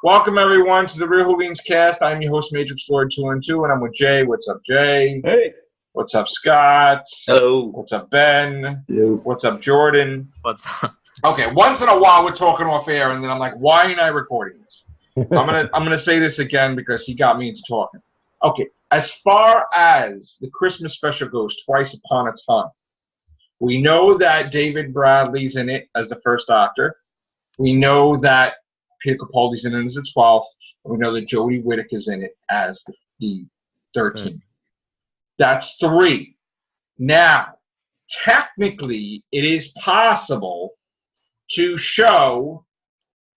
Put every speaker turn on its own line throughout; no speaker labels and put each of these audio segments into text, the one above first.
Welcome, everyone, to the Real Hooligans Cast. I'm your host, Matrix Lord 212, and I'm with Jay. What's up, Jay?
Hey.
What's up, Scott?
Hello.
What's up, Ben?
Hello.
What's up, Jordan?
What's up?
Okay, once in a while we're talking off air, and then I'm like, why ain't I recording this? I'm gonna say this again because he got me into talking. Okay, as far as the Christmas special goes, Twice Upon a Time, we know that David Bradley's in it as the first Doctor. We know that Peter Capaldi's in it as the 12th. And we know that Jodie Whittaker's in it as the 13th. That's 3. Now, technically, it is possible to show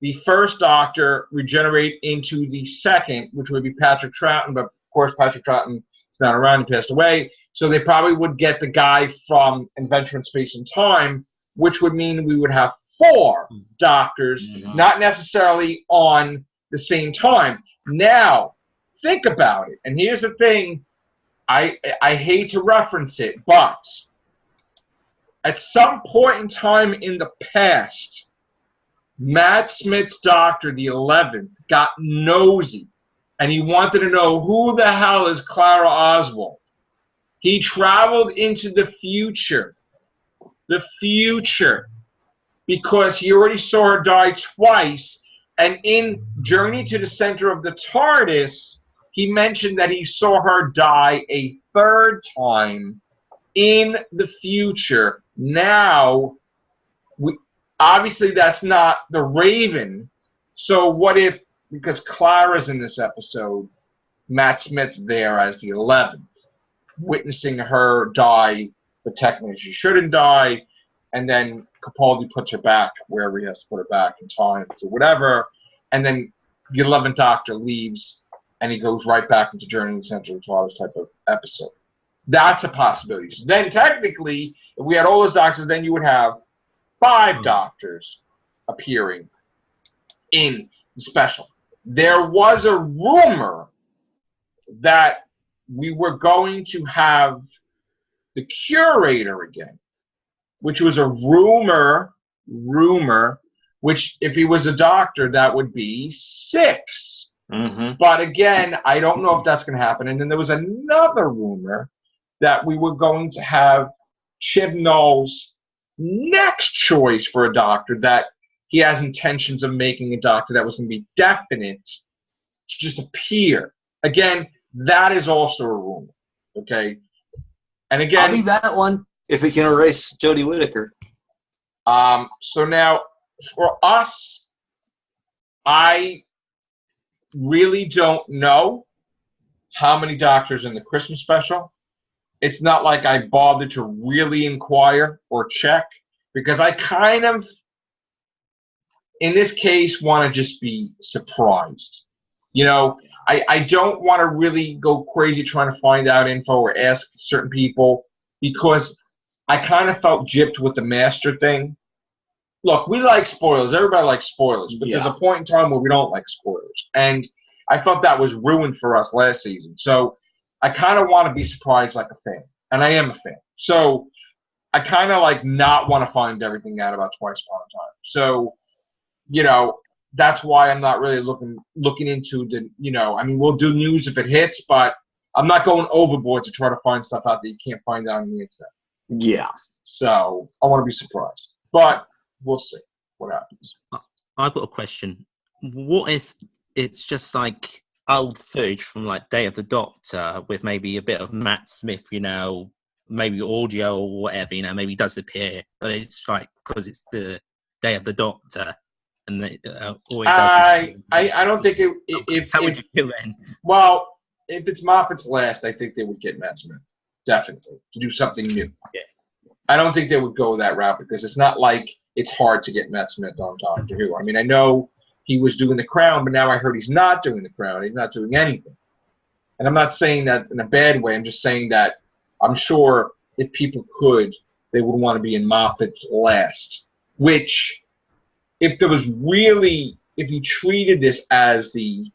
the first Doctor regenerate into the second, which would be Patrick Troughton, but of course Patrick Troughton is not around, he passed away, so they probably would get the guy from Adventure in Space and Time, which would mean we would have 4 Doctors, not necessarily on the same time. Now, think about it, and here's the thing, I hate to reference it, but at some point in time in the past, Matt Smith's Doctor, the 11th, got nosy, and he wanted to know who the hell is Clara Oswald. He traveled into the future, because he already saw her die twice, and in Journey to the Center of the TARDIS, he mentioned that he saw her die a 3rd time in the future. Now, obviously that's not the Raven, so what if, because Clara's in this episode, Matt Smith's there as the 11th, witnessing her die, but technically she shouldn't die, and then Capaldi puts her back wherever he has to put her back in time to whatever, and then the 11th Doctor leaves, and he goes right back into Journey to the Center of the TARDIS type of episode. That's a possibility. So then technically, if we had all those Doctors, then you would have 5 Doctors appearing in the special. There was a rumor that we were going to have the Curator again, which was a rumor, which if he was a Doctor, that would be 6. But again, I don't know if that's going to happen. And then there was another rumor that we were going to have Chibnall's next choice for a Doctor, that he has intentions of making a Doctor that was going to be definite to just appear. Again, that is also a rumor. Okay? And again,
I'll be that one if it can erase Jodie Whittaker.
So now, for us, I really don't know how many Doctors in the Christmas special. It's not like I bothered to really inquire or check, because I kind of, in this case, want to just be surprised. You know, I don't want to really go crazy trying to find out info or ask certain people, because I kind of felt gypped with the Master thing. Look, we like spoilers. Everybody likes spoilers. But there's a point in time where we don't like spoilers. And I felt that was ruined for us last season. So I kind of want to be surprised like a fan. And I am a fan. So I kind of like not want to find everything out about Twice Upon a Time. So, you know, that's why I'm not really looking into the, you know, I mean, we'll do news if it hits, but I'm not going overboard to try to find stuff out that you can't find out on the internet.
Yeah.
So I want to be surprised. But we'll see what happens.
I've got a question. What if it's just like old footage from like Day of the Doctor with maybe a bit of Matt Smith, you know, maybe audio or whatever, you know, maybe does appear, but it's like because it's the Day of the Doctor, and all it does is...
I don't think it.
How would you feel then?
Well, if it's Moffat's last, I think they would get Matt Smith, definitely, to do something new.
Yeah.
I don't think they would go that route, because it's not like it's hard to get Matt Smith on Doctor Who. I mean, I know he was doing The Crown, but now I heard he's not doing The Crown. He's not doing anything. And I'm not saying that in a bad way. I'm just saying that I'm sure if people could, they would want to be in Moffat's last. Which, if there was really, if he treated this as the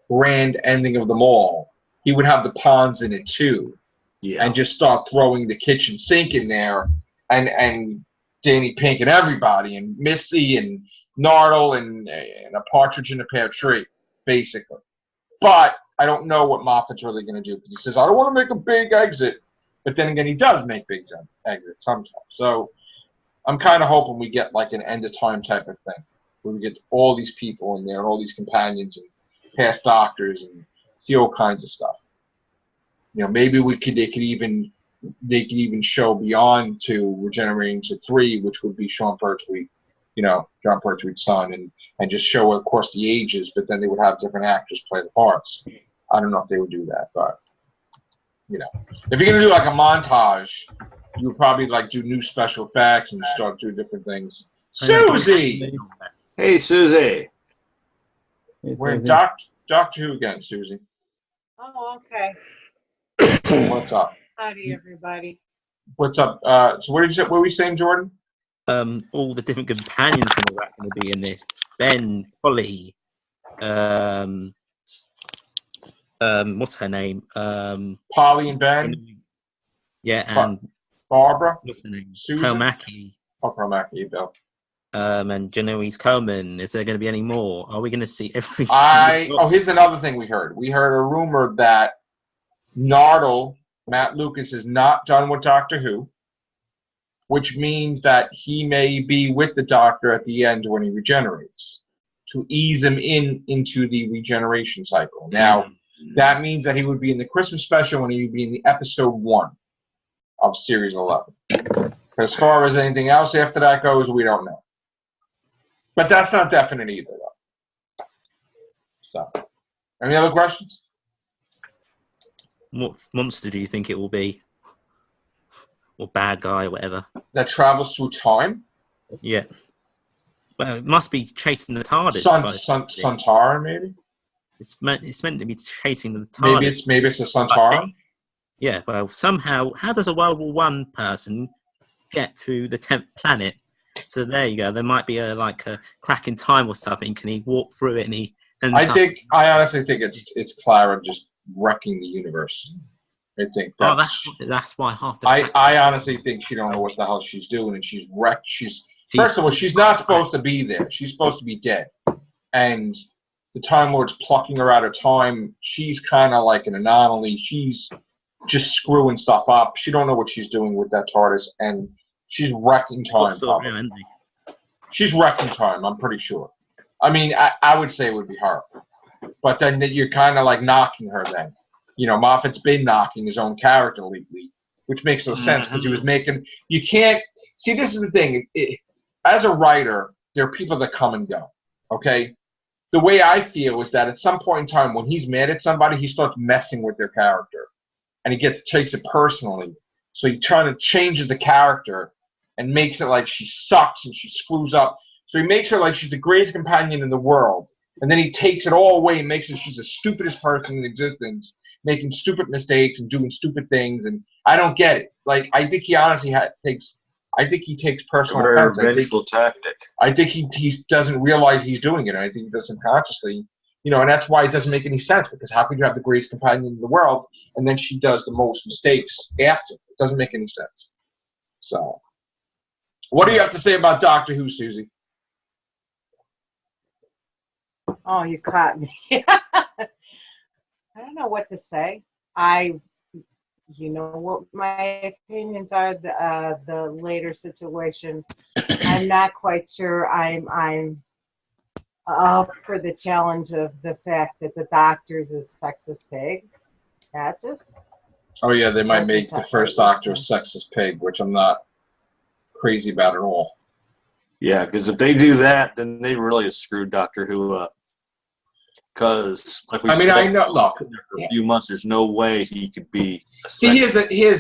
grand ending of them all, he would have the Ponds in it too. Yeah. And just start throwing the kitchen sink in there, and Danny Pink and everybody, and Missy and Nardole and a partridge in a pear tree. basically. But I don't know what Moffat's really going to do, because he says, I don't want to make a big exit. But then again, he does make big exits sometimes. So I'm kind of hoping we get like an end of time type of thing, where we get all these people in there, and all these companions and past doctors, and see all kinds of stuff. You know, maybe they could even show beyond to regenerating to 3, which would be Sean Pertwee, you know, John Pertwee's son, and just show, of course, the ages, but then they would have different actors play the parts. I don't know if they would do that, but you know, if you're gonna do like a montage, you would probably like do new special effects and start doing different things. Suzy,
Hey, Suzy.
we're in Doctor Who again, Suzy.
Oh, okay.
What's up?
Howdy, everybody.
What's up? So what were we saying, Jordan?
All the different companions and all that going to be in this. Ben, Polly, what's her name?
Polly and Ben.
Yeah, and
Barbara.
what's her name?
Susan?
Komaki.
Oh, Komaki, Bill.
And Genoese Coleman. Is there going to be any more? Are we going to see every?
Here's another thing we heard. We heard a rumor that Nardole, Matt Lucas, is not done with Doctor Who, which means that he may be with the Doctor at the end when he regenerates, to ease him into the regeneration cycle. Now, that means that he would be in the Christmas special, and he would be in the episode 1 of Series 11. But as far as anything else after that goes, we don't know. But that's not definite either, though. So, any other questions?
What monster do you think it will be? Or bad guy, or whatever.
That travels through time?
Yeah. Well, it must be chasing the TARDIS.
Suntara, maybe?
It's meant to be chasing the TARDIS.
Maybe it's a Suntara?
Yeah, well, somehow, how does a World War I person get to the 10th planet? So there you go. There might be a crack in time or something. Can he walk through it? I honestly think it's Clara just wrecking the universe. I think that's why half the.
I honestly think she don't know what the hell she's doing, and she's wrecked. First of all, she's not supposed to be there. She's supposed to be dead, and the Time Lord's plucking her out of time. She's kind of like an anomaly. She's just screwing stuff up. She don't know what she's doing with that TARDIS, and she's wrecking time. She's wrecking time, I'm pretty sure. I mean, I would say it would be her. But then you're kind of like knocking her then. You know, Moffat's been knocking his own character lately, which makes no sense, because he was making... You can't... See, this is the thing. As a writer, there are people that come and go, okay? The way I feel is that at some point in time, when he's mad at somebody, he starts messing with their character. And he takes it personally. So he trying to changes the character and makes it like she sucks and she screws up. So he makes her like she's the greatest companion in the world. And then he takes it all away and makes her she's the stupidest person in existence, making stupid mistakes and doing stupid things. And I don't get it. Like, I think he honestly takes personal offense.
Vengeful tactic.
I think he doesn't realize he's doing it. And I think he does subconsciously. You know, and that's why it doesn't make any sense, because how could you have the greatest companion in the world and then she does the most mistakes after? It doesn't make any sense. So, what do you have to say about Doctor Who, Suzy?
Oh, you caught me. I don't know what to say. You know what my opinions are, the later situation. I'm not quite sure I'm up for the challenge of the fact that the Doctor's a sexist pig. That just...
Oh, yeah, they might make the first Doctor a sexist pig, which I'm not crazy about at all.
Yeah, because if they do that, then they really have screwed Doctor Who up. Because, like we said,
I know. Look,
for a few months, there's no way he could be a
See, here's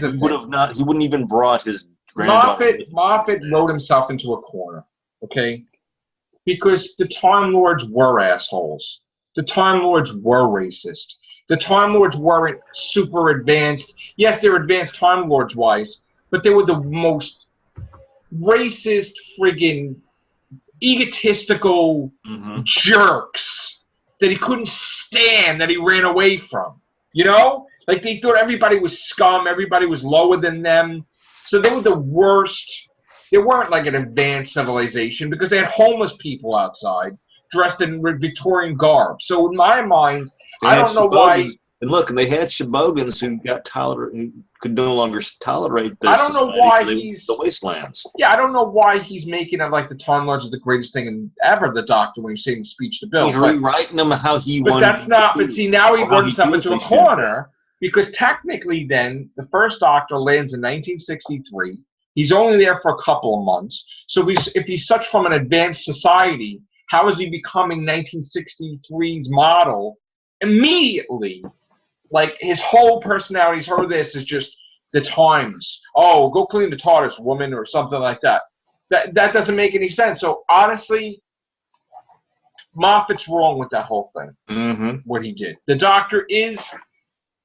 the thing.
He wouldn't even brought his granddaughter.
Moffat wrote himself into a corner, okay? Because the Time Lords were assholes. The Time Lords were racist. The Time Lords weren't super advanced. Yes, they're advanced Time Lords-wise, but they were the most racist, friggin' egotistical jerks that he couldn't stand, that he ran away from. You know? Like, they thought everybody was scum, everybody was lower than them. So they were the worst. They weren't like an advanced civilization because they had homeless people outside. dressed in Victorian garb. So in my mind,
They
I
had
don't know why.
And look, they had Shibogans who who could no longer tolerate this.
I don't know why he's
the wastelands.
Yeah, I don't know why he's making it like the Time Lords are the greatest thing ever. The Doctor, when he's saying speech to Bill,
He's rewriting them how he
but
wanted.
that's not. But see, now he works himself into a corner because technically, then the first Doctor lands in 1963. He's only there for a couple of months. So if he's such from an advanced society, how is he becoming 1963's model immediately? Like, his whole personality, this is just the times. Oh, go clean the TARDIS, woman, or something like that. That doesn't make any sense. So, honestly, Moffat's wrong with that whole thing, what he did. The Doctor is,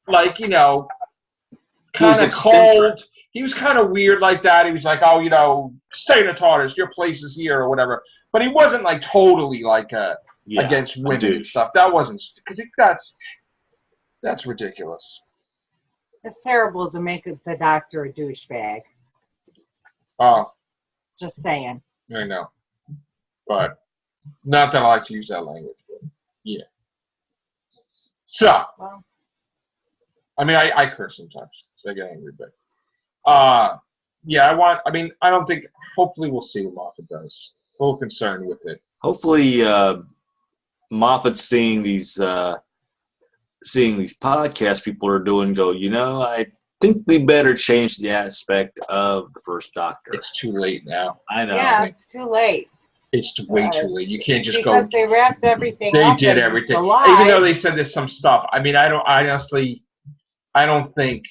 like, kind of cold. He was kind of weird like that. He was like, oh, stay in the TARDIS, your place is here, or whatever. But he wasn't, like, totally, like, against women and stuff. That wasn't, because that's ridiculous.
It's terrible to make the Doctor a douchebag. Just saying.
I know. But not that I like to use that language. But yeah. So, I mean, I curse sometimes. So I get angry, but yeah, I don't think. Hopefully, we'll see what Moffat does. A little concerned with it.
Hopefully, Moffat's seeing these podcasts people are doing. Go, I think we better change the aspect of the first Doctor.
It's too late now.
I know.
Yeah, it's too late.
It's way too late. You can't just
because they wrapped everything up.
They did everything.
July.
Even though they said there's some stuff. I mean, I don't think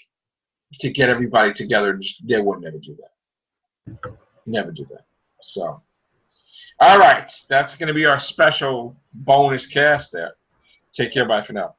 to get everybody together, they would never do that. Never do that. So, all right. That's going to be our special bonus cast there. Take care. Bye for now.